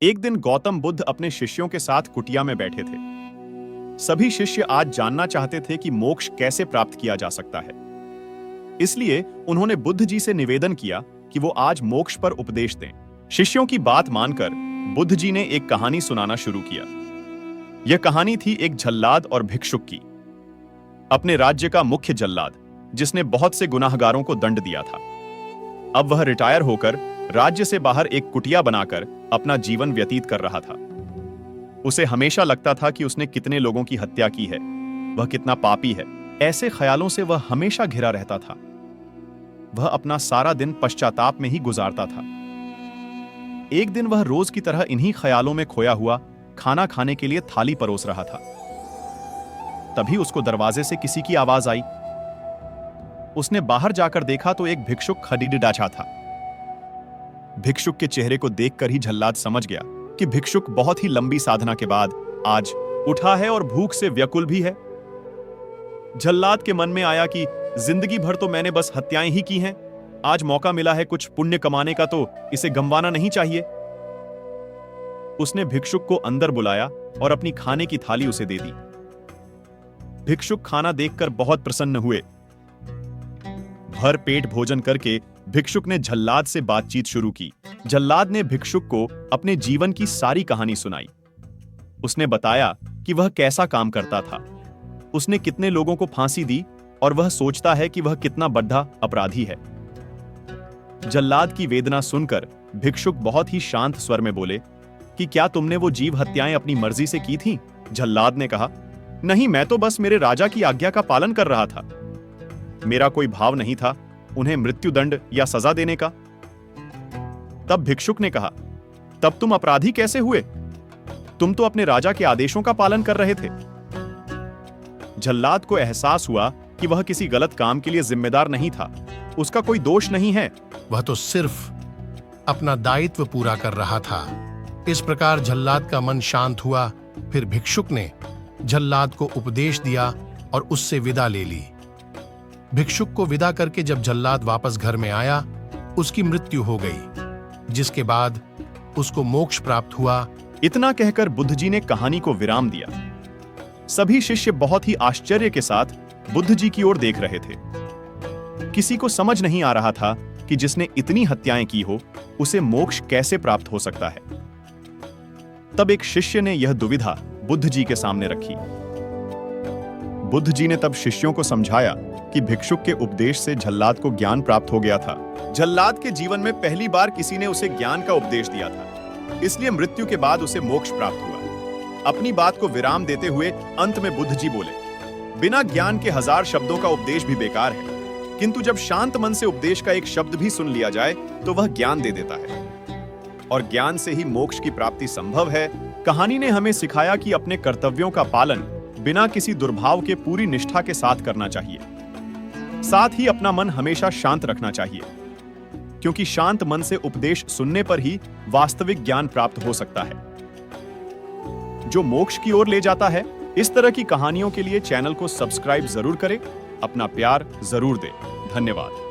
एक दिन गौतम बुद्ध अपने शिष्यों के साथ कुटिया में बैठे थे। सभी शिष्य आज जानना चाहते थे कि मोक्ष कैसे प्राप्त किया जा सकता है। इसलिए उन्होंने बुद्ध जी से निवेदन किया कि वो आज मोक्ष पर उपदेश दें। शिष्यों की बात मानकर बुद्ध जी ने एक कहानी सुनाना शुरू किया। यह कहानी थी एक जल्लाद और भिक्षुक की। अपने राज्य का मुख्य जल्लाद, जिसने बहुत से गुनाहगारों को दंड दिया था, अब वह रिटायर होकर राज्य से बाहर एक कुटिया बनाकर अपना जीवन व्यतीत कर रहा था। उसे हमेशा लगता था कि उसने कितने लोगों की हत्या की है, वह कितना पापी है। ऐसे ख्यालों से वह हमेशा घिरा रहता था। वह अपना सारा दिन पश्चाताप में ही गुजारता था। एक दिन वह रोज की तरह इन्हीं ख्यालों में खोया हुआ खाना खाने के लिए थाली परोस रहा था। तभी उसको दरवाजे से किसी की आवाज आई। उसने बाहर जाकर देखा तो एक भिक्षुक खड़ीडाचा था। भिक्षुक के चेहरे को देखकर ही जल्लाद समझ गया कि भिक्षुक बहुत ही लंबी साधना के बाद आज उठा है और भूख से व्याकुल भी है। जल्लाद के मन में आया कि जिंदगी भर तो मैंने बस हत्याएं ही की हैं, आज मौका मिला है कुछ पुण्य कमाने का, तो इसे गंवाना नहीं चाहिए। उसने भिक्षुक को अंदर बुलाया और अपनी खाने की थाली उसे दे दी। भिक्षुक खाना देखकर बहुत प्रसन्न हुए। भर पेट भोजन करके भिक्षुक ने जल्लाद से बातचीत शुरू की। जल्लाद ने भिक्षुक को अपने जीवन की सारी कहानी सुनाई। उसने बताया कि वह कैसा काम करता था, उसने कितने लोगों को फांसी दी और वह सोचता है कि वह कितना बड़ा अपराधी है। जल्लाद की वेदना सुनकर भिक्षुक बहुत ही शांत स्वर में बोले कि क्या तुमने वो जीव हत्याएं अपनी मर्जी से की थीं? जल्लाद ने कहा, नहीं, मैं तो बस मेरे राजा की आज्ञा का पालन कर रहा था। मेरा कोई भाव नहीं था उन्हें मृत्युदंड या सजा देने का। तब भिक्षुक ने कहा, तब तुम अपराधी कैसे हुए? तुम तो अपने राजा के आदेशों का पालन कर रहे थे। जल्लाद को एहसास हुआ कि वह किसी गलत काम के लिए जिम्मेदार नहीं था, उसका कोई दोष नहीं है। वह तो सिर्फ अपना दायित्व पूरा कर रहा था। इस प्रकार जल्लाद का मन शांत हुआ। फिर भिक्षुक ने जल्लाद को उपदेश दिया और उससे विदा ले ली। भिक्षुक को विदा करके जब जल्लाद वापस घर में आया, उसकी मृत्यु हो गई, जिसके बाद उसको मोक्ष प्राप्त हुआ। इतना कहकर बुद्ध जी ने कहानी को विराम दिया। सभी शिष्य बहुत ही आश्चर्य के साथ बुद्ध जी की ओर देख रहे थे। किसी को समझ नहीं आ रहा था कि जिसने इतनी हत्याएं की हो, उसे मोक्ष कैसे प्राप्त हो सकता है। तब एक शिष्य ने यह दुविधा बुद्ध जी के सामने रखी। बुद्ध जी ने तब शिष्यों को समझाया कि भिक्षुक के उपदेश से जल्लाद को ज्ञान प्राप्त हो गया था। जल्लाद के जीवन में पहली बार किसी ने उसे ज्ञान का उपदेश दिया था, इसलिए मृत्यु के बाद उसे मोक्ष प्राप्त हुआ। अपनी बात को विराम देते हुए अंत में बुद्ध जी बोले, बिना ज्ञान के 1000 शब्दों का उपदेश भी बेकार है, किंतु जब शांत मन से उपदेश का एक शब्द भी सुन लिया जाए तो वह ज्ञान दे देता है, और ज्ञान से ही मोक्ष की प्राप्ति संभव है। कहानी ने हमें सिखाया कि अपने कर्तव्यों का पालन बिना किसी दुर्भाव के पूरी निष्ठा के साथ करना चाहिए। साथ ही अपना मन हमेशा शांत रखना चाहिए, क्योंकि शांत मन से उपदेश सुनने पर ही वास्तविक ज्ञान प्राप्त हो सकता है, जो मोक्ष की ओर ले जाता है। इस तरह की कहानियों के लिए चैनल को सब्सक्राइब जरूर करें, अपना प्यार जरूर दें। धन्यवाद।